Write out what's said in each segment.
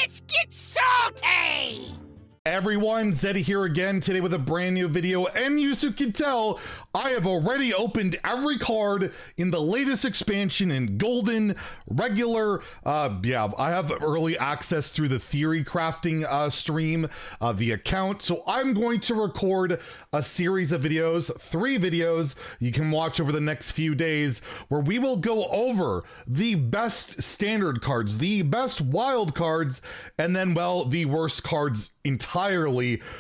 Let's get salty! Everyone, Zeddy here again today with a brand new video, and as you can tell, I have already opened every card in the latest expansion in Golden, regular, yeah, I have early access through the theory crafting stream, the account, so I'm going to record a series of videos, 3 videos you can watch over the next few days, where we will go over the best standard cards, the best wild cards, and then, well, the worst cards entirely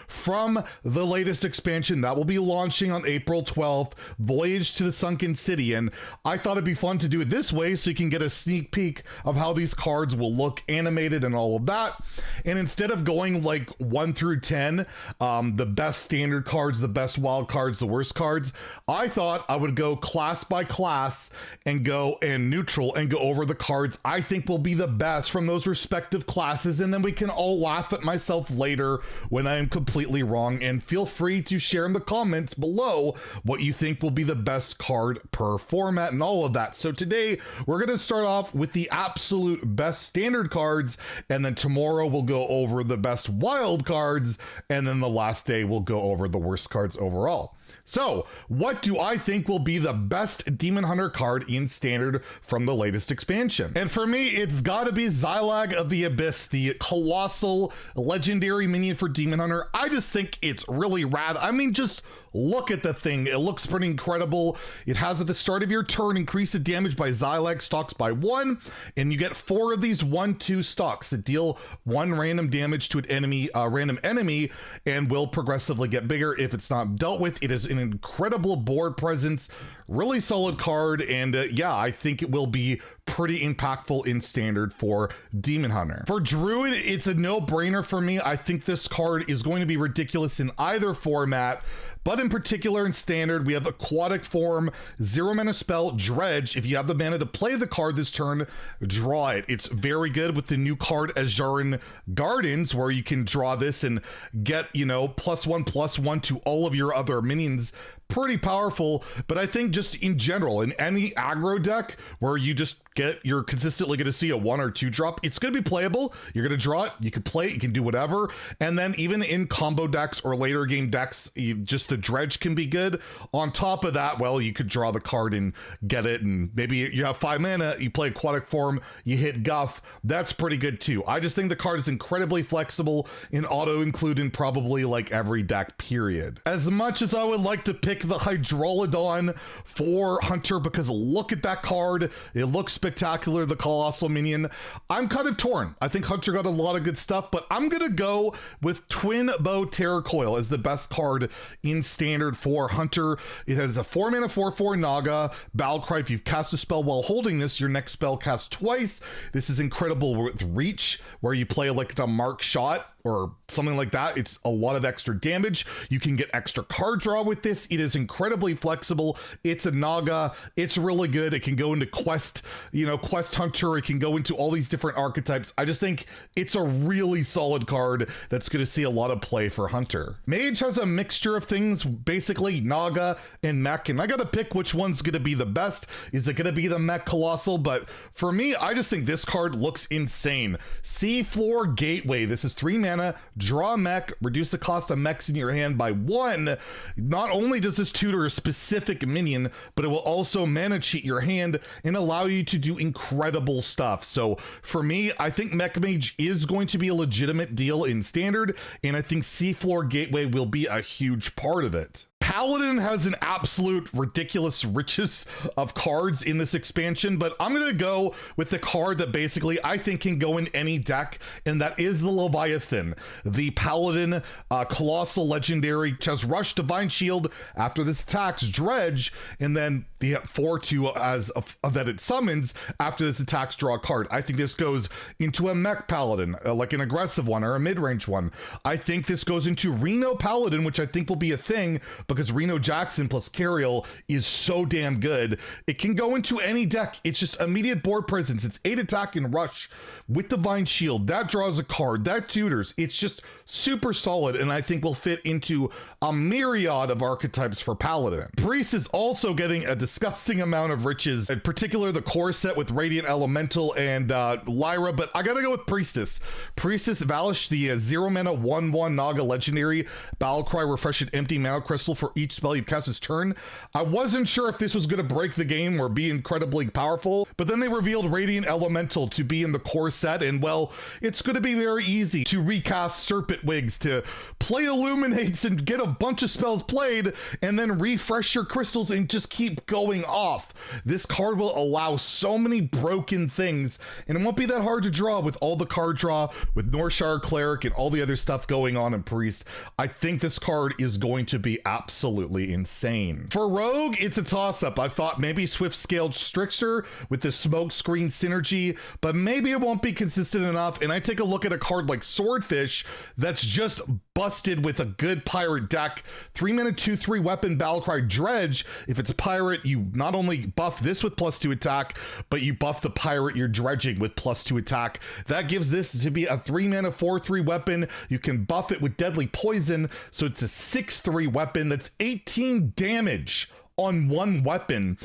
from the latest expansion that will be launching on April 12th, Voyage to the Sunken City. And I thought it'd be fun to do it this way so you can get a sneak peek of how these cards will look animated and all of that. And instead of going like 1 through 10, the best standard cards, the best wild cards, the worst cards, I thought I would go class by class and go and neutral and go over the cards I think will be the best from those respective classes, and then we can all laugh at myself later when I am completely wrong. And feel free to share in the comments below what you think will be the best card per format and all of that. So today we're going to start off with the absolute best standard cards, and then tomorrow we'll go over the best wild cards, and then the last day we'll go over the worst cards overall. So, what do I think will be the best Demon Hunter card in Standard from the latest expansion? And for me, it's gotta be Zylag of the Abyss, the colossal legendary minion for Demon Hunter. I just think it's really rad. I mean, just look at the thing. It looks pretty incredible. It has at the start of your turn, increase the damage by Zylag stocks by 1, and you get 4 of these 1/2 stocks that deal 1 random damage to an enemy, random enemy, and will progressively get bigger if it's not dealt with. It is an incredible board presence, really solid card, and yeah, I think it will be pretty impactful in Standard for Demon Hunter. For Druid, it's a no-brainer for me. I think this card is going to be ridiculous in either format, but in particular in Standard, we have Aquatic Form, 0 mana spell, Dredge. If you have the mana to play the card this turn, draw it. It's very good with the new card Rarran Gardens, where you can draw this and get, you know, +1/+1 to all of your other minions. Pretty powerful, but I think just in general, in any aggro deck where you just you're consistently going to see a 1 or 2 drop, it's going to be playable. You're going to draw it, you can play it, you can do whatever. And then even in combo decks or later game decks, just the Dredge can be good. On top of that, well, you could draw the card and get it, and maybe you have 5 mana, you play Aquatic Form, you hit Guff. That's pretty good too. I just think the card is incredibly flexible and auto include in probably like every deck, period. As much as I would like to pick the Hydrolodon for Hunter, because look at that card, it looks spectacular, the colossal minion, I'm kind of torn. I think Hunter got a lot of good stuff, but I'm gonna go with Twin Bow Terracoil as the best card in Standard for Hunter. It has a 4 mana 4/4 Naga Battlecry. If you cast a spell while holding this, your next spell casts twice. This is incredible with Reach, where you play like a mark shot or something like that. It's a lot of extra damage. You can get extra card draw with this. It is incredibly flexible. It's a Naga. It's really good. It can go into Quest, you know, Quest Hunter. It can go into all these different archetypes. I just think it's a really solid card that's going to see a lot of play for Hunter. Mage has a mixture of things, basically Naga and Mech, and I got to pick which one's going to be the best. Is it going to be the Mech Colossal? But for me, I just think this card looks insane. Seafloor Gateway. This is 3 mana, draw a Mech, reduce the cost of mechs in your hand by 1. Not only does this tutor a specific minion, but it will also mana cheat your hand and allow you to do incredible stuff. So for me, I think Mech Mage is going to be a legitimate deal in Standard, and I think Seafloor Gateway will be a huge part of it. Paladin has an absolute ridiculous riches of cards in this expansion, but I'm going to go with the card that basically I think can go in any deck, and that is the Leviathan. The Paladin colossal legendary has Rush, Divine Shield. After this attacks, Dredge, and then the 4/2 as that it summons. After this attacks, draw a card. I think this goes into a Mech Paladin, like an aggressive one or a mid-range one. I think this goes into Reno Paladin, which I think will be a thing, because Reno Jackson plus Cariel is so damn good. It can go into any deck. It's just immediate board presence. It's 8 attack and rush with Divine Shield. That draws a card. That tutors. It's just super solid, and I think will fit into a myriad of archetypes for Paladin. Priest is also getting a disgusting amount of riches, in particular the core set with Radiant Elemental and Lyra, but I gotta go with Priestess. Priestess Valish, the 0 mana 1/1 Naga legendary, Battlecry, refresh an empty mana crystal for each spell you cast this turn. I wasn't sure if this was gonna break the game or be incredibly powerful, but then they revealed Radiant Elemental to be in the core set, and well, it's gonna be very easy to recast Serpent Wigs, to play Illuminates and get a bunch of spells played, and then refresh your crystals and just keep going off. This card will allow so many broken things, and it won't be that hard to draw with all the card draw, with Northshire Cleric and all the other stuff going on in Priest. I think this card is going to be absolutely insane. For Rogue, it's a toss-up. I thought maybe Swift-Scaled Strixer with the Smoke Screen synergy, but maybe it won't be consistent enough, and I take a look at a card like Swordfish that's just busted with a good pirate deck. 3 mana 2/3 weapon Battlecry Dredge. If it's a pirate, you not only buff this with +2 attack, but you buff the pirate you're dredging with +2 attack. That gives this to be a 3 mana 4/3 weapon. You can buff it with Deadly Poison, so it's a 6/3 weapon that's 18 damage on one weapon,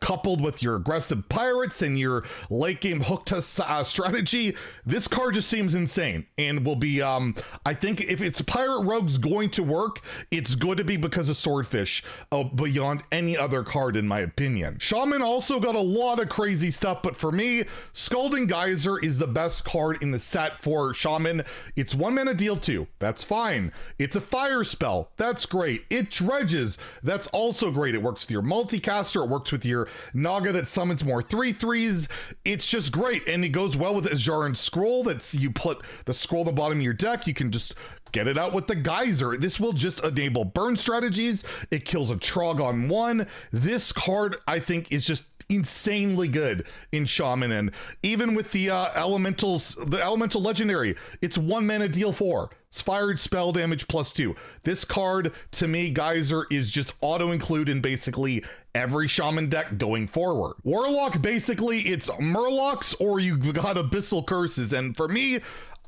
coupled with your aggressive pirates and your late game hook strategy. This card just seems insane and will be, I think if it's Pirate Rogue's going to work, it's going to be because of Swordfish beyond any other card in my opinion. Shaman also got a lot of crazy stuff, but for me, Scalding Geyser is the best card in the set for Shaman. It's 1 mana deal 2, that's fine. It's a fire spell, that's great. It dredges, that's also great. It works with your multicaster, it works with your Naga that summons more 3/3s. It's just great, and it goes well with Ajaran Scroll. That's, you put the scroll at the bottom of your deck, you can just get it out with the Geyser. This will just enable burn strategies. It kills a Trog on 1. This card, I think, is just insanely good in Shaman, and even with the elemental legendary, it's 1 mana deal 4. It's fired spell damage +2. This card, to me, Geyser, is just auto-include in basically every Shaman deck going forward. Warlock, basically, it's Murlocs or you've got Abyssal Curses, and for me,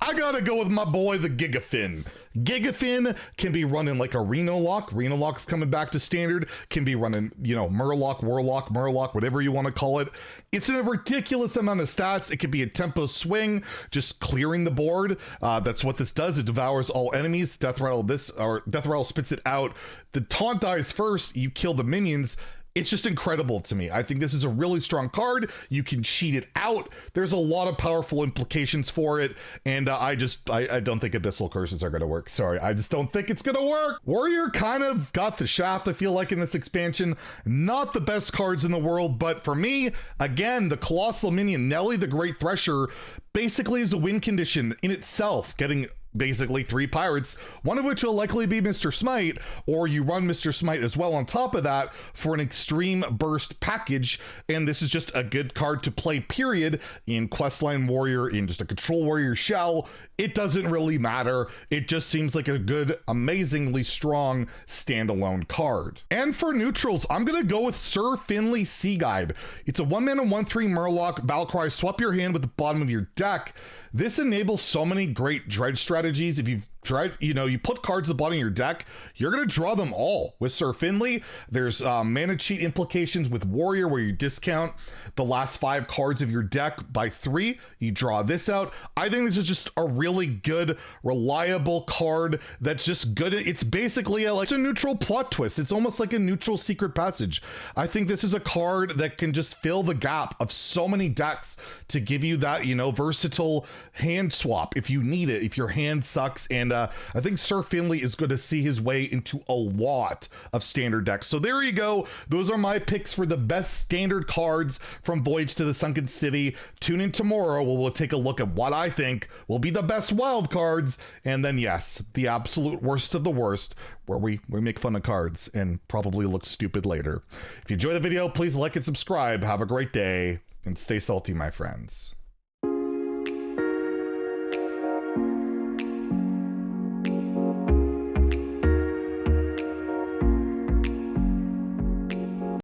I gotta go with my boy, the Gigafin. Gigafin can be running like a Reno Lock. Reno Lock's coming back to standard. Can be running, you know, Murloc, Warlock, Murloc, whatever you want to call it. It's a ridiculous amount of stats. It could be a tempo swing, just clearing the board. That's what this does. It devours all enemies. Death Rattle spits it out. The taunt dies first. You kill the minions. It's just incredible to me. I think this is a really strong card. You can cheat it out. There's a lot of powerful implications for it, and I don't think Abyssal Curses are going to work. Sorry, I just don't think it's going to work. Warrior kind of got the shaft, I feel like, in this expansion. Not the best cards in the world, but for me, again, the Colossal Minion, Nelly the Great Thresher, basically is a win condition in itself, getting basically 3 pirates, one of which will likely be Mr. Smite, or you run Mr. Smite as well on top of that for an extreme burst package, and this is just a good card to play, period, in Questline Warrior, in just a Control Warrior shell. It doesn't really matter. It just seems like a good, amazingly strong standalone card. And for neutrals, I'm gonna go with Sir Finley Sea Guide. It's a 1 mana 1/3 Murloc, Battlecry, swap your hand with the bottom of your deck. This enables so many great dredge strategies. If you you put cards at the bottom of your deck, you're going to draw them all with Sir Finley. There's mana cheat implications with Warrior, where you discount the last 5 cards of your deck by 3. You draw this out. I think this is just a really good, reliable card that's just good. It's basically it's a neutral plot twist. It's almost like a neutral secret passage. I think this is a card that can just fill the gap of so many decks to give you that, versatile hand swap if you need it, if your hand sucks. And I think Sir Finley is going to see his way into a lot of standard decks. So there you go. Those are my picks for the best standard cards from Voyage to the Sunken City. Tune in tomorrow where we'll take a look at what I think will be the best wild cards. And then, yes, the absolute worst of the worst, where we make fun of cards and probably look stupid later. If you enjoyed the video, please like and subscribe. Have a great day and stay salty, my friends.